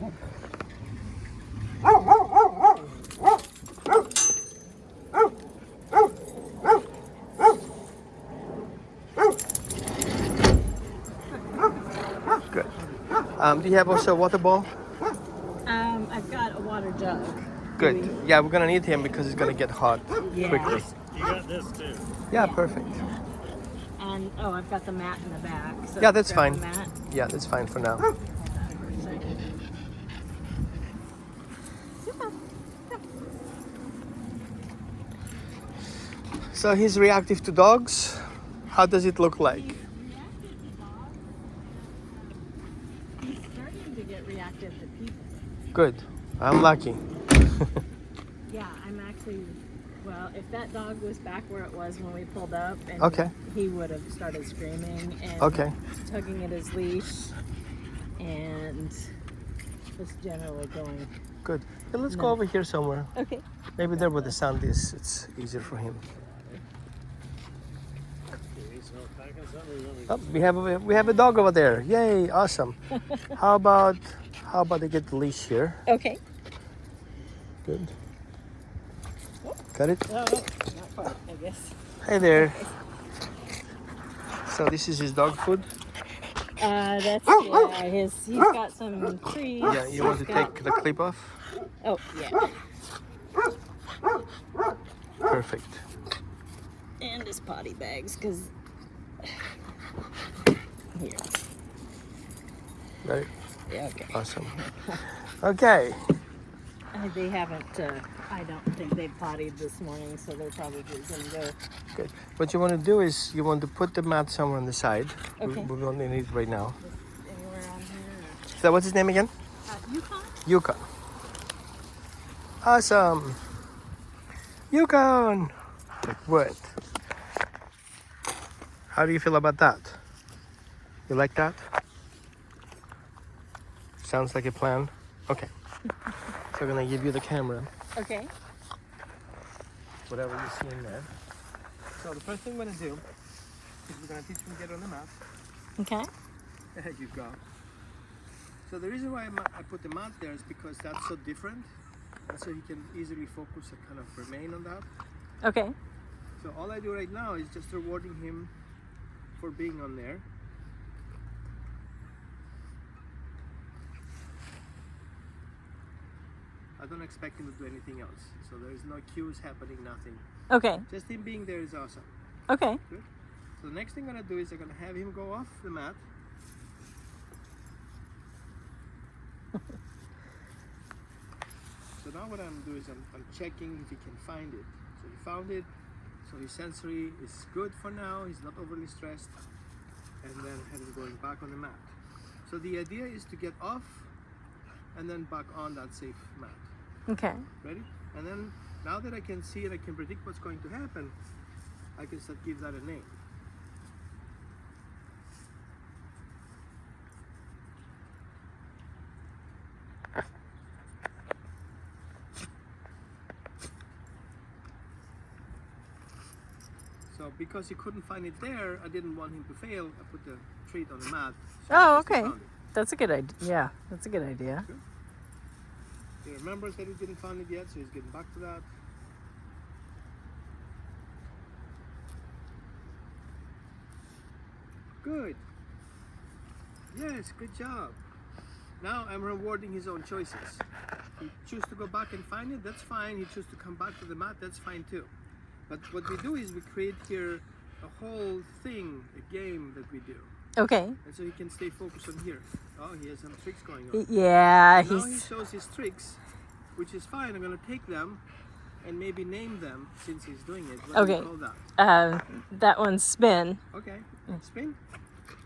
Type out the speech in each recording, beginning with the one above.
Good. Do you have also a water ball? I've got a water jug. Good. Yeah, we're gonna need him because it's gonna get hot quickly. You got this too. Yeah, perfect. And I've got the mat in the back. So Yeah, that's grab fine. the mat. Yeah, that's fine for now. Hold on for a second. So he's reactive to dogs. How does it look like? He's starting to get reactive to people. Good. I'm lucky. Yeah, I'm actually. Well, if that dog was back where it was when we pulled up, and Okay. he would have started screaming and Okay. tugging at his leash, and just generally going. Good. Hey, let's go over here somewhere. Okay. Maybe there where the sound is. It's easier for him. Oh, we have a dog over there. Yay! Awesome. How about I get the leash here? Okay. Good. Got it. Oh, not quite, I guess. Hey there. So this is his dog food. That's he's got some trees. Yeah, you want to take the clip off? Oh yeah. Perfect. And his potty bags, because here. Got it. Yeah. Okay. Awesome. Okay. They haven't. I don't think they've pottied this morning, so they're probably going to go. Good. What you want to do is you want to put the mat somewhere on the side. Okay. We don't need it right now. Just anywhere on here. So what's his name again? Yukon. Yukon. Awesome. Yukon. What? How do you feel about that? You like that? Sounds like a plan. Okay. So I'm gonna give you the camera. Okay. Whatever you see in there. So the first thing we're gonna do is we're gonna teach him to get on the mat. Okay. There you go. So the reason why I put the mat there is because that's so different, and so he can easily focus and kind of remain on that. Okay. So all I do right now is just rewarding him for being on there. I don't expect him to do anything else. So there is no cues happening, nothing. Okay. Just him being there is awesome. Okay. Good. So the next thing I'm gonna do is I'm gonna have him go off the mat. So now what I'm doing is I'm checking if he can find it. So he found it. So his sensory is good for now. He's not overly stressed. And then have him going back on the mat. So the idea is to get off and then back on that safe mat. Okay. Ready? And then now that I can see and I can predict what's going to happen, I can start give that a name. So because he couldn't find it there, I didn't want him to fail. I put the treat on the mat. So Oh, at least he okay. found it. That's a good idea. Yeah, that's a good idea. He remembers that he didn't find it yet, so he's getting back to that. Good. Yes, good job. Now I'm rewarding his own choices. He chooses to go back and find it, that's fine. He chooses to come back to the mat, that's fine too. But what we do is we create here a whole thing, a game that we do. Okay. And so he can stay focused on here. Oh, he has some tricks going on. Yeah, Now he he's. shows his tricks, which is fine. I'm going to take them and maybe name them since he's doing it. What do you Okay. call that? That one's spin. Okay. Spin.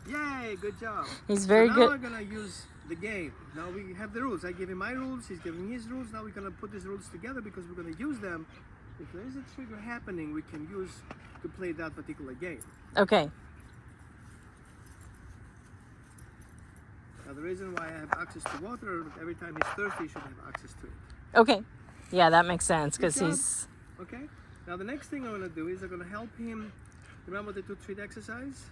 Yay, good job. He's very so now good. we're going to use the game. Now we have the rules. I give him my rules. He's giving his rules. Now we're going to put these rules together because we're going to use them. If there is a trigger happening, we can use to play that particular game. Okay. Now the reason why I have access to water, every time he's thirsty, he should have access to it. Okay. Yeah, that makes sense because Good job. he's. Okay. Now the next thing I'm going to do is I'm going to help him. Remember the 2-treat exercise?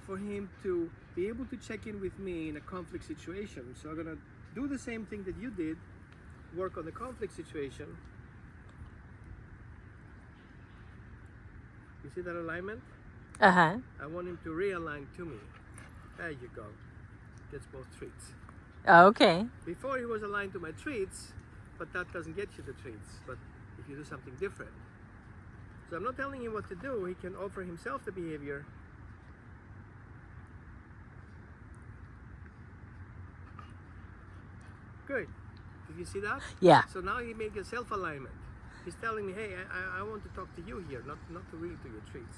For him to be able to check in with me in a conflict situation. So I'm going to do the same thing that you did, work on the conflict situation. You see that alignment? Uh-huh. I want him to realign to me. There you go. Gets both treats. Okay. Before he was aligned to my treats, but that doesn't get you the treats. But if you do something different. So I'm not telling him what to do. He can offer himself the behavior. Good. Did you see that? Yeah. So now he makes a self-alignment. He's telling me, hey, I want to talk to you here, not to really to your treats.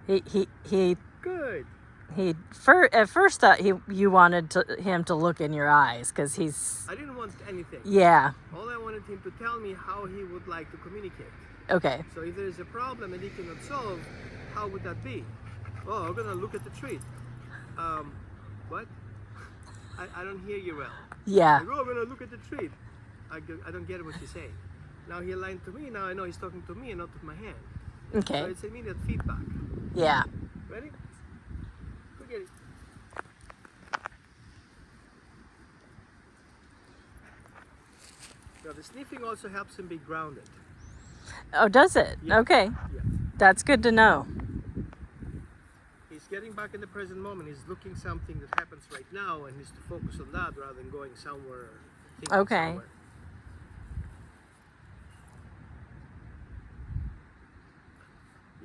He Good. at first thought you wanted him to look in your eyes because he's. I didn't want anything. Yeah. All I wanted him to tell me how he would like to communicate. Okay. So if there is a problem that he cannot solve, how would that be? Oh, I'm gonna look at the treat. What? I don't hear you well. Yeah. Like, oh, I'm gonna look at the treat. I don't get what you're saying. Now he aligned to me. Now I know he's talking to me and not with my hand. Okay. So it's immediate feedback. Yeah. Ready? Go get it. Now the sniffing also helps him be grounded. Oh, does it? Yeah. Okay. Yeah. That's good to know. He's getting back in the present moment. He's looking something that happens right now and he's to focus on that rather than going somewhere. Thinking Okay. somewhere.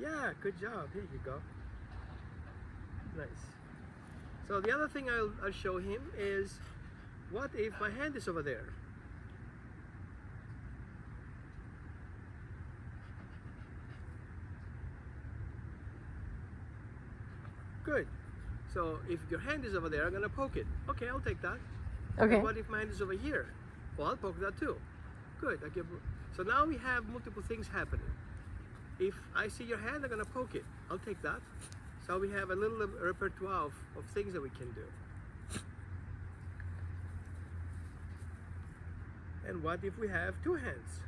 Yeah, good job. Here you go. Nice. So the other thing I'll show him is, what if my hand is over there? Good. So if your hand is over there, I'm gonna poke it. Okay, I'll take that. Okay. And what if my hand is over here? Well, I'll poke that too. Good. So now we have multiple things happening. If I see your hand, I'm gonna poke it. I'll take that. So we have a little repertoire of things that we can do. And what if we have two hands?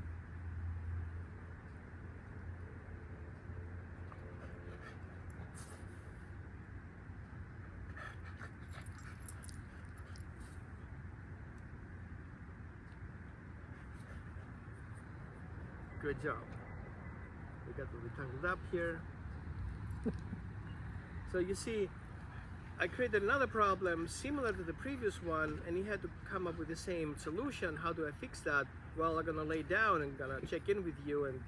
Good job. We got the tangled up here. So you see, I created another problem similar to the previous one, and he had to come up with the same solution. How do I fix that? Well, I'm gonna lay down and gonna check in with you, and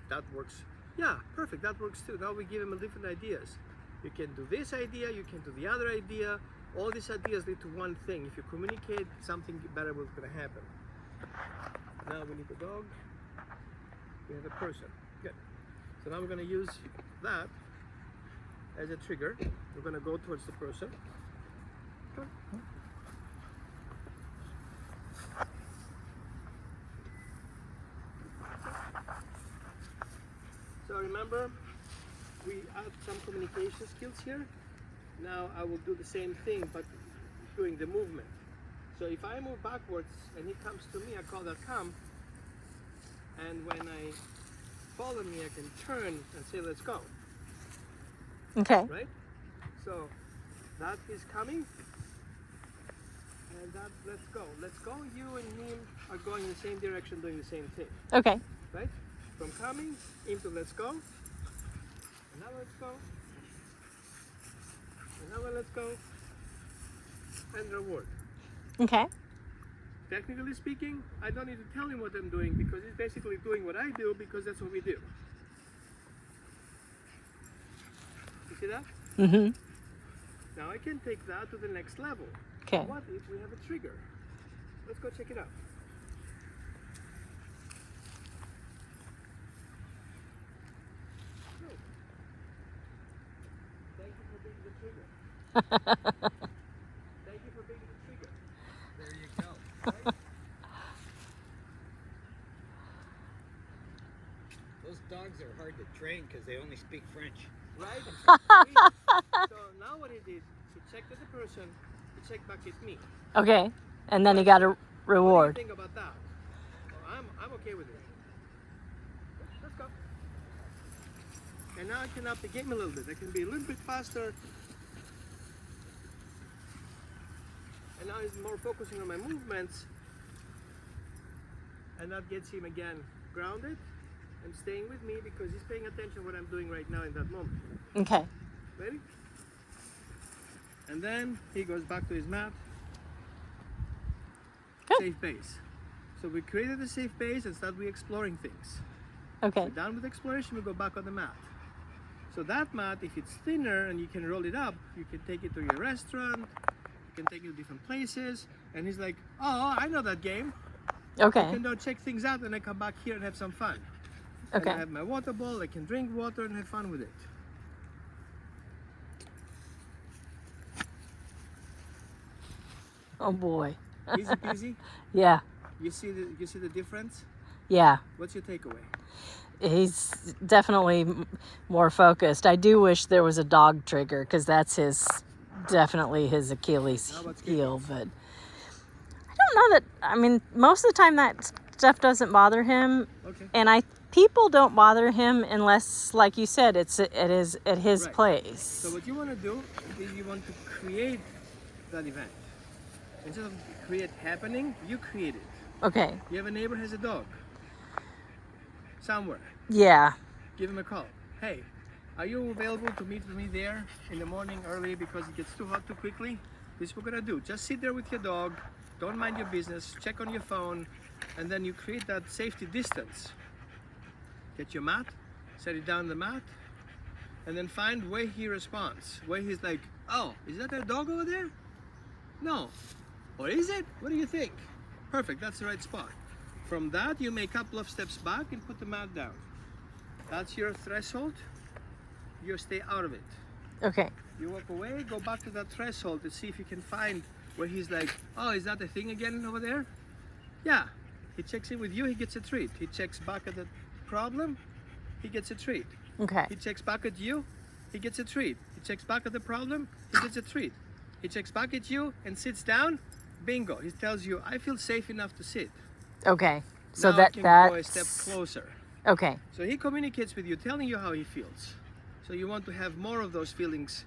that works. Yeah, perfect, that works too. Now we give him different ideas. You can do this idea, you can do the other idea. All these ideas lead to one thing. If you communicate, something better is gonna happen. Now we need a dog. We have a person. Good. So now we're gonna use that as a trigger. We're gonna go towards the person. Come on. So remember, we add some communication skills here. Now I will do the same thing, but doing the movement. So if I move backwards and he comes to me, I call that come. And when I follow me, I can turn and say, let's go. Okay. Right? So that is coming. And that, let's go. Let's go. You and him are going in the same direction, doing the same thing. Okay. Right? From coming into let's go. And now let's go. And now let's go. And reward. Okay. Technically speaking, I don't need to tell him what I'm doing because he's basically doing what I do because that's what we do. You see that? Mm-hmm. Now I can take that to the next level. Okay. What if we have a trigger? Let's go check it out. Good. Thank you for being the trigger. Thank you for being the trigger. There you go. Right? Those dogs are hard to train because they only speak French. Right? So now what he did, he checked at the person, he checked back at me. Okay. And then he got a reward. What do you think about that? Well, I'm okay with it. Let's go. And now I can up the game a little bit. I can be a little bit faster. And now he's more focusing on my movements. And that gets him again grounded and staying with me because he's paying attention to what I'm doing right now in that moment. Okay. Ready? And then he goes back to his mat. Good. Safe base. So we created a safe base and start exploring things. Okay. We're done with exploration, we go back on the mat. So that mat, if it's thinner and you can roll it up, you can take it to your restaurant, you can take it to different places. And he's like, oh, I know that game. Okay. I can go check things out and I come back here and have some fun. Okay. And I have my water bowl, I can drink water and have fun with it. Oh boy. Easy peasy. Yeah. You see the difference? Yeah. What's your takeaway? He's definitely more focused. I do wish there was a dog trigger because that's definitely his Achilles How about heel. kittens? But I don't know that. I mean, most of the time that stuff doesn't bother him, Okay. and people don't bother him unless, like you said, it's at his Right. place. So what you want to do is you want to create that event. Instead of create happening, you create it. Okay. You have a neighbor has a dog somewhere. Yeah. Give him a call. Hey, are you available to meet with me there in the morning early because it gets too hot too quickly? This is what we're gonna do. Just sit there with your dog, don't mind your business, check on your phone, and then you create that safety distance. Get your mat, set it down on the mat, and then find where he responds. Where he's like, oh, is that a dog over there? No. Or is it? What do you think? Perfect, that's the right spot. From that, you make a couple of steps back and put the mat down. That's your threshold. You stay out of it. Okay. You walk away, go back to that threshold to see if you can find where he's like, oh, is that a thing again over there? Yeah. He checks in with you, he gets a treat. He checks back at the problem, he gets a treat. Okay. He checks back at you, he gets a treat. He checks back at the problem, he gets a treat. He checks back at you and sits down, bingo. He tells you, I feel safe enough to sit. Okay. So Now I can go a step that's closer. okay. So he communicates with you, telling you how he feels. So you want to have more of those feelings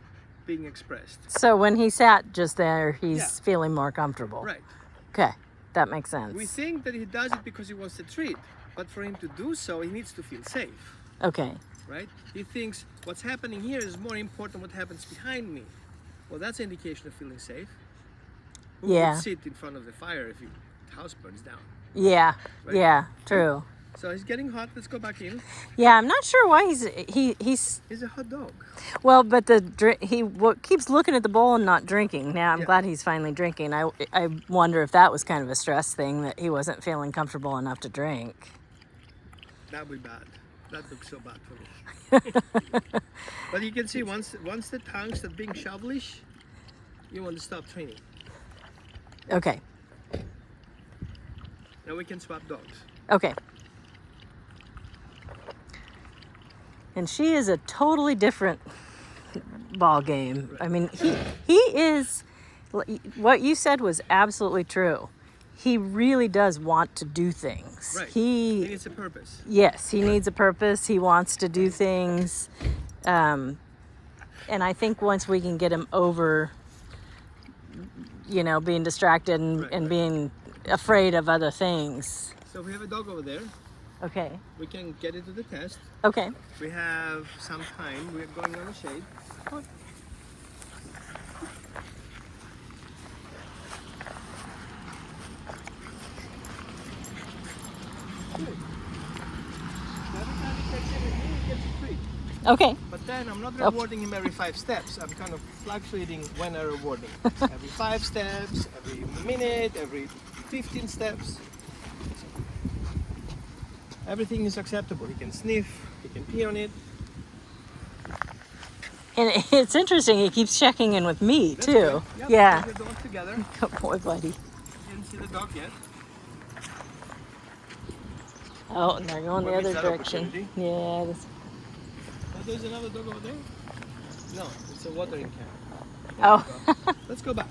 being expressed. So when he sat just there, he's Yeah. feeling more comfortable. Right. Okay. That makes sense. We think that he does it because he wants a treat, but for him to do so, he needs to feel safe, Okay. right? He thinks what's happening here is more important than what happens behind me. Well, that's an indication of feeling safe. Who Yeah. would sit in front of the fire if your house burns down? Yeah. Right. Yeah. True. So he's getting hot. Let's go back in. Yeah. I'm not sure why he's He's a hot dog. well, but keeps looking at the bowl and not drinking. Now I'm Yeah. glad he's finally drinking. I wonder if that was kind of a stress thing that he wasn't feeling comfortable enough to drink. That would be bad. That looks so bad for me. But you can see once the tongue starts being shovelish, you want to stop training. Okay. Now we can swap dogs. Okay. And she is a totally different ball game. Right. I mean, he is. What you said was absolutely true. He really does want to do things. Right. He needs a purpose. Yes, he needs a purpose. He wants to do things. And I think once we can get him over, being distracted and, Right, and right. being afraid of other things. So we have a dog over there. Okay. We can get into the test. Okay. We have some time. We're going on a shade. Good. Every time he checks in with me, he gets a treat. Okay. But then I'm not rewarding him every 5 steps. I'm kind of fluctuating when I reward him. Every 5 steps, every minute, every 15 steps. Everything is acceptable. He can sniff, he can pee on it. And it's interesting. He keeps checking in with me That's too. good. Yep, Yeah. put the dogs together. Good boy, buddy. Didn't see the dog yet. Oh, and they're going the We'll miss other that direction. opportunity. Yeah. Oh, there's another dog over there? No, it's a watering can. Oh. Let's go back.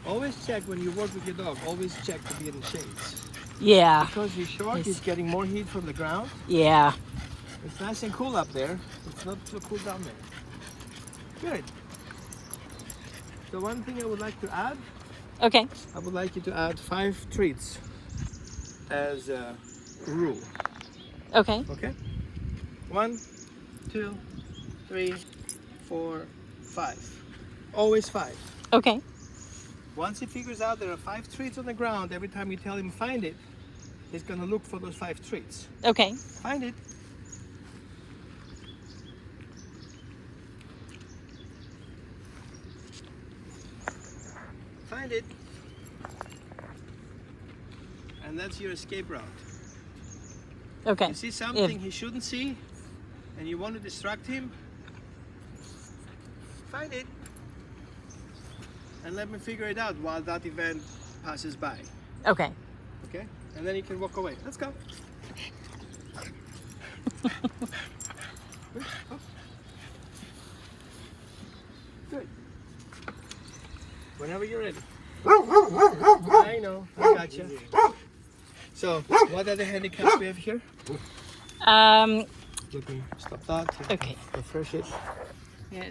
Always check when you work with your dog. Always check to be in the shades. Yeah. Because he's short, he's getting more heat from the ground. Yeah. It's nice and cool up there. It's not so cool down there. Good. So one thing I would like to add, Okay. I would like you to add 5 treats as a rule. Okay. Okay? 1, 2, 3, 4, 5. Always 5. Okay. Once he figures out there are 5 treats on the ground, every time you tell him find it, he's gonna look for those 5 treats. Okay. Find it. Find it. And that's your escape route. Okay. You see something he shouldn't see, and you want to distract him, find it, and let me figure it out while that event passes by. Okay. Okay? And then you can walk away. Let's go. Good. Whenever you're ready. I know, I got you. So, what are the handicaps we have here? Let me stop that. Okay. Refresh it. Yes.